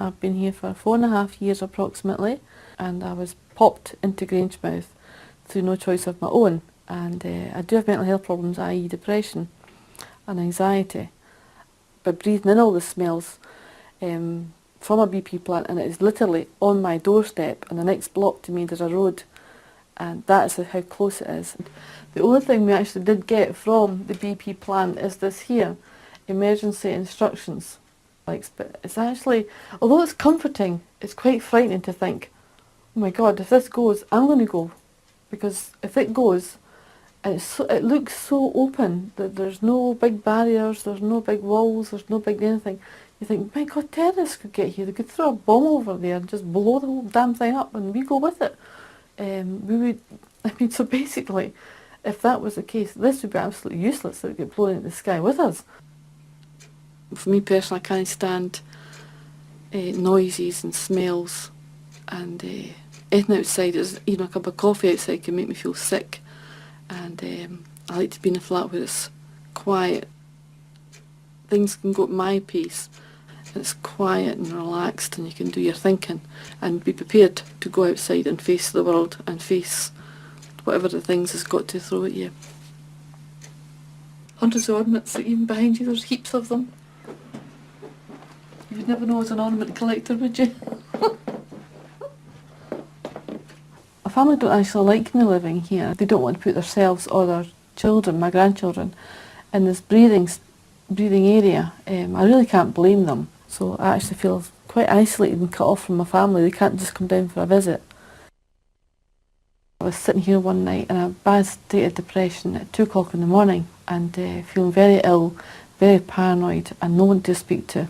I've been here for 4.5 years approximately, and I was popped into Grangemouth through no choice of my own. And I do have mental health problems, i.e. depression and anxiety. But breathing in all the smells from a BP plant, and it is literally on my doorstep, and the next block to me there's a road, and that is how close it is. The only thing we actually did get from the BP plant is this here, emergency instructions. But it's actually, although it's comforting, it's quite frightening to think, oh my God, if this goes, I'm going to go. Because if it goes, and it looks so open that there's no big barriers, there's no big walls, there's no big anything. You think, my God, terrorists could get here. They could throw a bomb over there and just blow the whole damn thing up, and we go with it. So basically, if that was the case, this would be absolutely useless. It would get blown into the sky with us. For me personally, I can't stand noises and smells, and anything outside, even a cup of coffee outside can make me feel sick. And I like to be in a flat where it's quiet. Things can go at my pace. It's quiet and relaxed, and you can do your thinking and be prepared to go outside and face the world and face whatever the things has got to throw at you. Hundreds of ornaments, even behind you, there's heaps of them. You'd never know I was an ornament collector, would you? My family don't actually like me living here. They don't want to put themselves or their children, my grandchildren, in this breathing area. I really can't blame them. So I actually feel quite isolated and cut off from my family. They can't just come down for a visit. I was sitting here one night in a bad state of depression at 2 o'clock in the morning, and feeling very ill, very paranoid, and no one to speak to.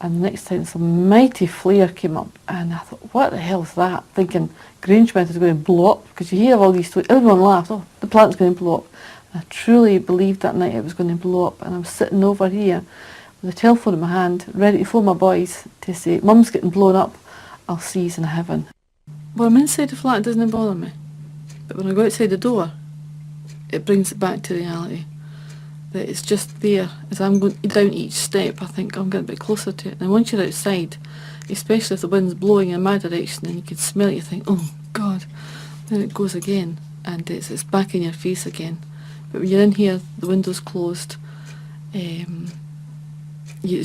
And the next time some mighty flare came up, and I thought, what the hell is that? Thinking Grangemouth is going to blow up, because you hear all these stories, everyone laughs, oh, the plant's going to blow up. And I truly believed that night it was going to blow up, and I was sitting over here with a telephone in my hand, ready to phone my boys to say, Mum's getting blown up, I'll see you in heaven. Well, I'm inside the flat, it doesn't bother me. But when I go outside the door, it brings it back to reality. That it's just there. As I'm going down each step, I think I'm getting a bit closer to it. And once you're outside, especially if the wind's blowing in my direction and you can smell it, you think, oh God, then it goes again, and it's back in your face again. But when you're in here, the window's closed, you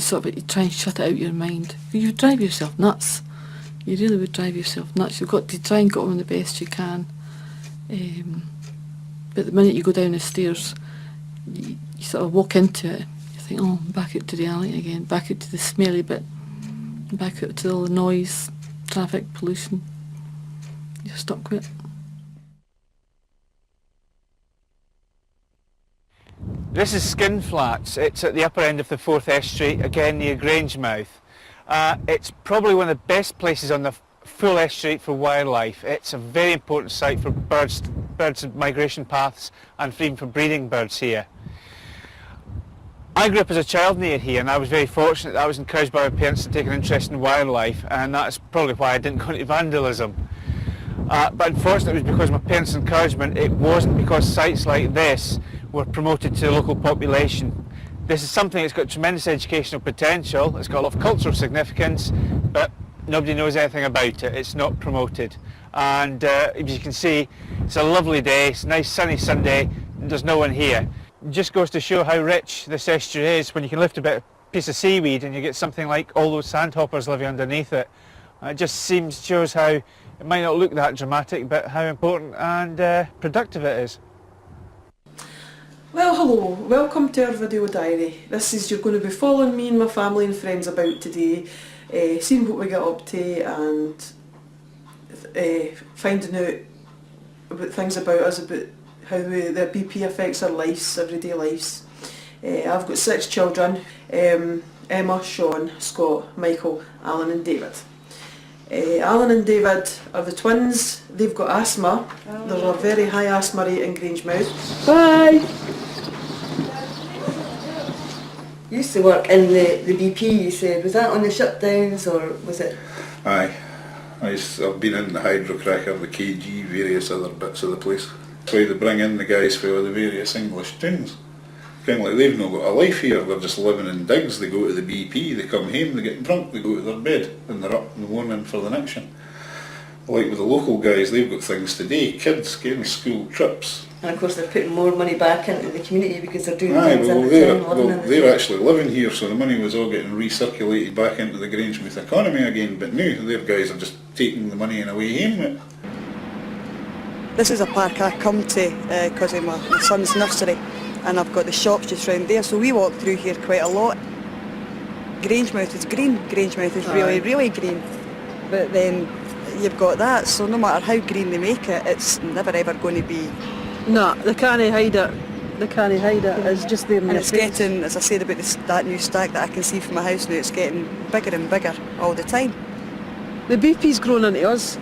try and shut it out of your mind. You would drive yourself nuts. You really would drive yourself nuts. You've got to try and get on the best you can. But the minute you go down the stairs, you sort of walk into it, you think, oh, back out to reality again, back out to the smelly bit, back out to all the noise, traffic, pollution. You're stuck with it. This is Skin Flats. It's at the upper end of the 4th estuary, again near Grangemouth. It's probably one of the best places on the full estuary for wildlife. It's a very important site for birds migration paths, and even for breeding birds here. I grew up as a child near here, and I was very fortunate that I was encouraged by my parents to take an interest in wildlife, and that's probably why I didn't go into vandalism. But unfortunately it was because of my parents' encouragement. It wasn't because sites like this were promoted to the local population. This is something that's got tremendous educational potential, it's got a lot of cultural significance, but nobody knows anything about it. It's not promoted. And as you can see, it's a lovely day, it's a nice sunny Sunday, there's no one here. It just goes to show how rich this estuary is when you can lift a piece of seaweed and you get something like all those sandhoppers living underneath it. It just shows how it might not look that dramatic, but how important and productive it is. Well, hello, welcome to our video diary. This is, you're going to be following me and my family and friends about today, seeing what we get up to and finding out about things about us, about how the BP affects our lives, everyday lives. I've got 6 children, Emma, Sean, Scott, Michael, Alan and David. Alan and David are the twins. They've got asthma. There's a very high asthma rate in Grangemouth. Bye! You used to work in the BP, you said. Was that on the shutdowns or was it? Aye. I've been in the hydrocracker, the KG, various other bits of the place. So they bring in the guys for the various English tunes. Kind of like they've not got a life here, they're just living in digs, they go to the BP, they come home, they get drunk, they go to their bed, and they're up in the morning for the next one. Like with the local guys, they've got things to do, kids getting school trips. And of course they're putting more money back into the community because they're doing Aye, things well, in the town, living in the they're town. actually living here, so the money was all getting recirculated back into the Grangemouth economy again, but now their guys are just taking the money and away home with it. This is a park I come to because of my son's nursery, and I've got the shops just round there, so we walk through here quite a lot. Grangemouth is green, Grangemouth is really, really green, but then you've got that, so no matter how green they make it, it's never ever going to be. No, they can't hide it. They can't hide it. It's just there in And your it's face. getting, as I said about that new stack that I can see from my house now, it's getting bigger and bigger all the time. The BP's grown into us.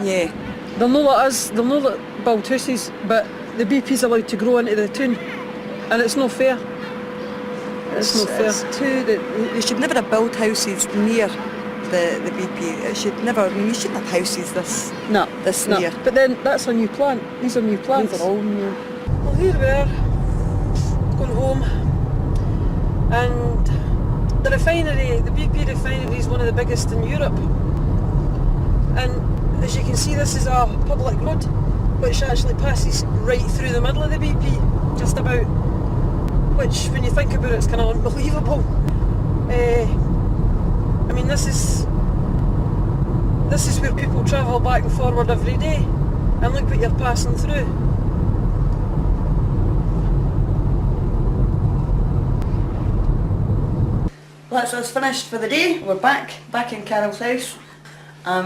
Yeah. They'll not let us, they'll not let build houses, but the BP's allowed to grow into the town. And it's not fair. It's not fair. It's they should never have built houses near the BP. It should never, I mean, you shouldn't have houses this No, near. But then that's a new plant. These are new plants. These are all new. Well, here we are, going home. And the refinery, the BP refinery is one of the biggest in Europe. And as you can see, this is a public road which actually passes right through the middle of the BP, just about, which when you think about it, it's kind of unbelievable. I mean, this is where people travel back and forward every day, and look what you're passing through. Well, that's us finished for the day. We're back in Carol's house.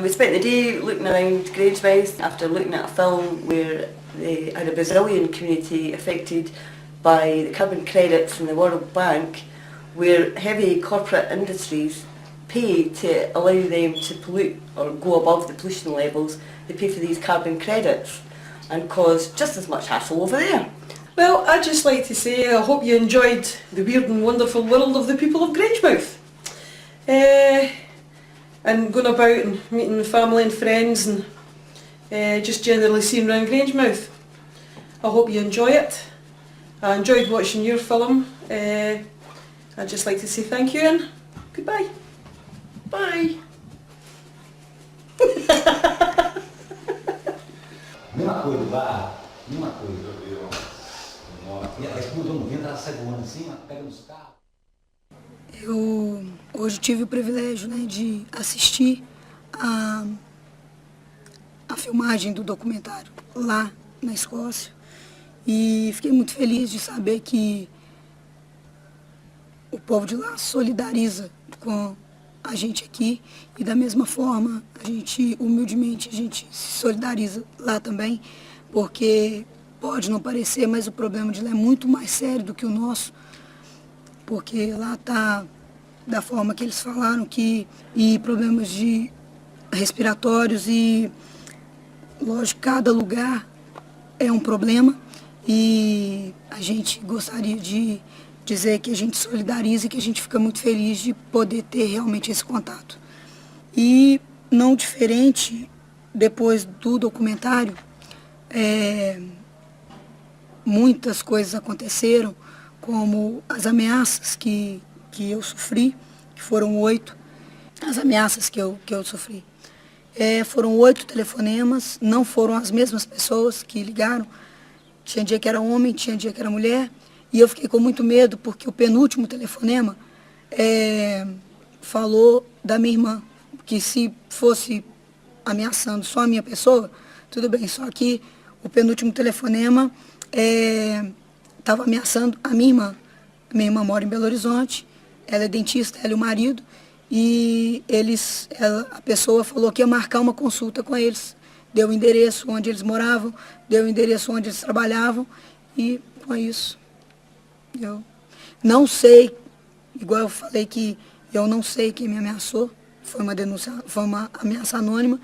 We spent the day looking around Grangemouth after looking at a film where they had a Brazilian community affected by the carbon credits from the World Bank, where heavy corporate industries pay to allow them to pollute or go above the pollution levels. They pay for these carbon credits and cause just as much hassle over there. Well, I'd just like to say I hope you enjoyed the weird and wonderful world of the people of Grangemouth. And going about and meeting family and friends and just generally seeing around Grangemouth. I hope you enjoy it. I enjoyed watching your film. I'd just like to say thank you and goodbye. Bye. Mesma coisa, vá. Mesma coisa. E a esposa no vento, ela sai voando assim, pega nos carros. Eu hoje tive o privilégio, né, de assistir a filmagem do documentário lá na Escócia e fiquei muito feliz de saber que o povo de lá solidariza com a gente aqui e da mesma forma a gente, humildemente, a gente se solidariza lá também, porque pode não parecer, mas o problema de lá é muito mais sério do que o nosso, porque lá está da forma que eles falaram, e problemas de respiratórios e, lógico, cada lugar é um problema e a gente gostaria de dizer que a gente solidariza e que a gente fica muito feliz de poder ter realmente esse contato. E não diferente, depois do documentário, muitas coisas aconteceram, como as ameaças que eu sofri, que foram 8, as ameaças que eu sofri. Foram 8 telefonemas, não foram as mesmas pessoas que ligaram. Tinha dia que era homem, tinha dia que era mulher, e eu fiquei com muito medo, porque o penúltimo telefonema falou da minha irmã, que se fosse ameaçando só a minha pessoa, tudo bem, só que o penúltimo telefonema estava ameaçando a minha irmã. Minha irmã mora em Belo Horizonte, ela é dentista, ela e o marido, e a pessoa falou que ia marcar uma consulta com eles. Deu o endereço onde eles moravam, deu o endereço onde eles trabalhavam, e com isso, eu não sei, igual eu falei que eu não sei quem me ameaçou, foi uma ameaça anônima,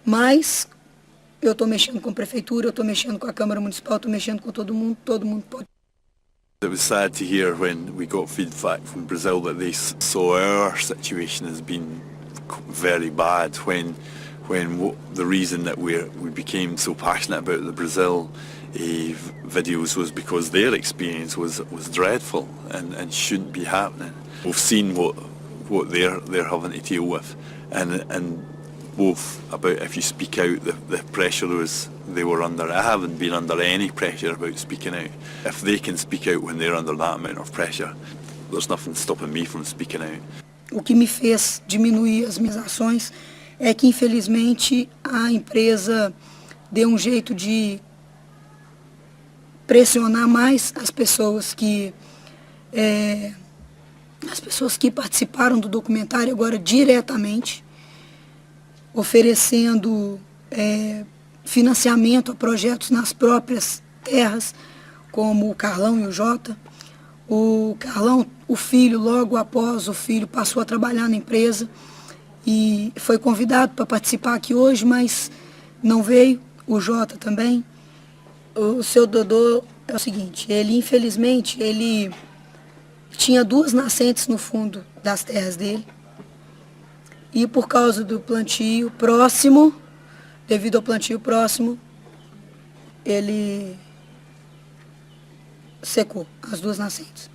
mas eu estou mexendo com a prefeitura, eu estou mexendo com a Câmara Municipal, estou mexendo com todo mundo pode. It was sad to hear when we got feedback from Brazil that they saw our situation as being very bad when the reason that we became so passionate about the Brazil videos was because their experience was dreadful and shouldn't be happening. We've seen what they're having to deal with, and both about if you speak out, the pressure they were under. I haven't been under any pressure about speaking out. If they can speak out when they're under that amount of pressure, there's nothing stopping me from speaking out. O que me fez diminuir as minhas ações é que, infelizmente, a empresa deu um jeito de pressionar mais as pessoas que participaram do documentário agora diretamente, oferecendo financiamento a projetos nas próprias terras, como o Carlão e o Jota. O Carlão, o filho, logo após o filho, passou a trabalhar na empresa e foi convidado para participar aqui hoje, mas não veio. O Jota também. O seu Dodô é o seguinte, ele infelizmente, ele tinha 2 nascentes no fundo das terras dele e por causa do plantio próximo, devido ao plantio próximo, ele secou as 2 nascentes.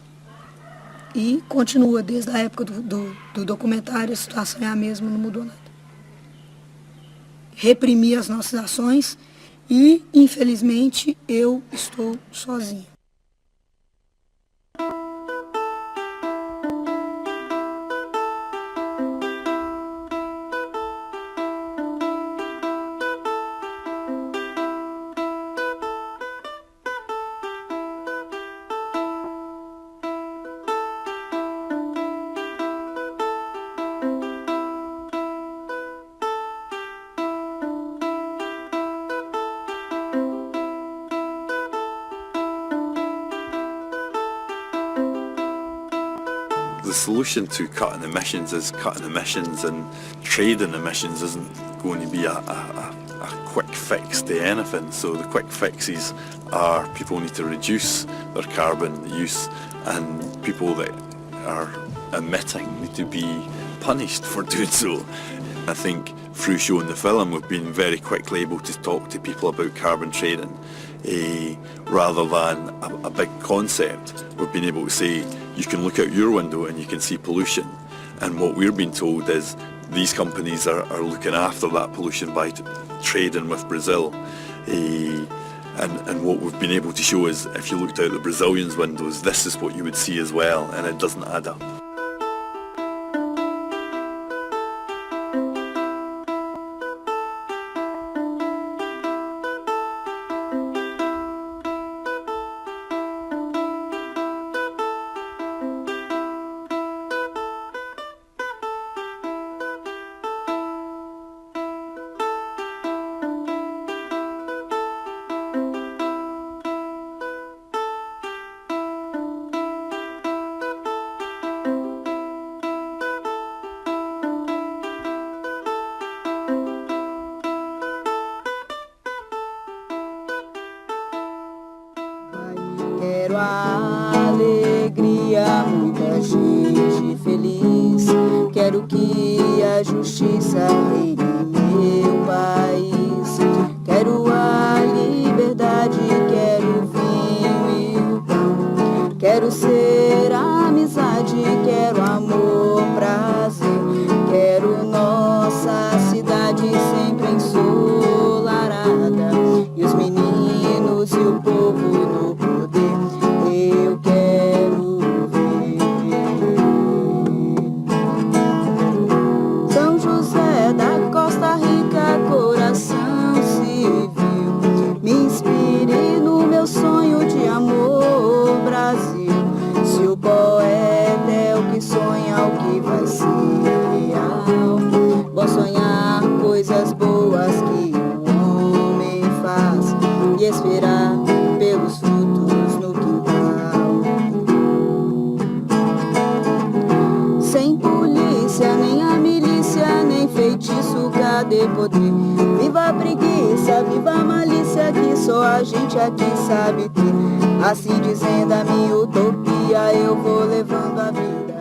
E continua desde a época do documentário, a situação é a mesma, não mudou nada. Reprimir as nossas ações e, infelizmente, eu estou sozinha. The solution to cutting emissions is cutting emissions, and trading emissions isn't going to be a quick fix to anything. So the quick fixes are people need to reduce their carbon use, and people that are emitting need to be punished for doing so. I think through showing the film we've been very quickly able to talk to people about carbon trading. Rather than a big concept, we've been able to say you can look out your window and you can see pollution, and what we're being told is these companies are looking after that pollution by trading with Brazil, and what we've been able to show is if you looked out the Brazilians' windows, this is what you would see as well, and it doesn't add up. Quero a alegria, muita gente feliz. Quero que a justiça reine em meu país. Quero a liberdade, quero o vinho e o pão. Quero ser a amizade, quero amor, prazer. Quero nossa cidade sempre ensolarada, e os meninos e o povo no poder. Eu quero ver São José da Costa Rica, coração civil. Me inspire no meu sonho de amor, Brasil. Se o poeta é o que sonha, o que vai ser real. Vou sonhar coisas boas que o homem faz e esperar pelos frutos no quintal. Sem polícia, nem a milícia, nem feitiço, cadê poder? Viva a preguiça, viva a malícia, que só a gente aqui sabe ter. Assim dizendo a minha utopia, eu vou levando a vida.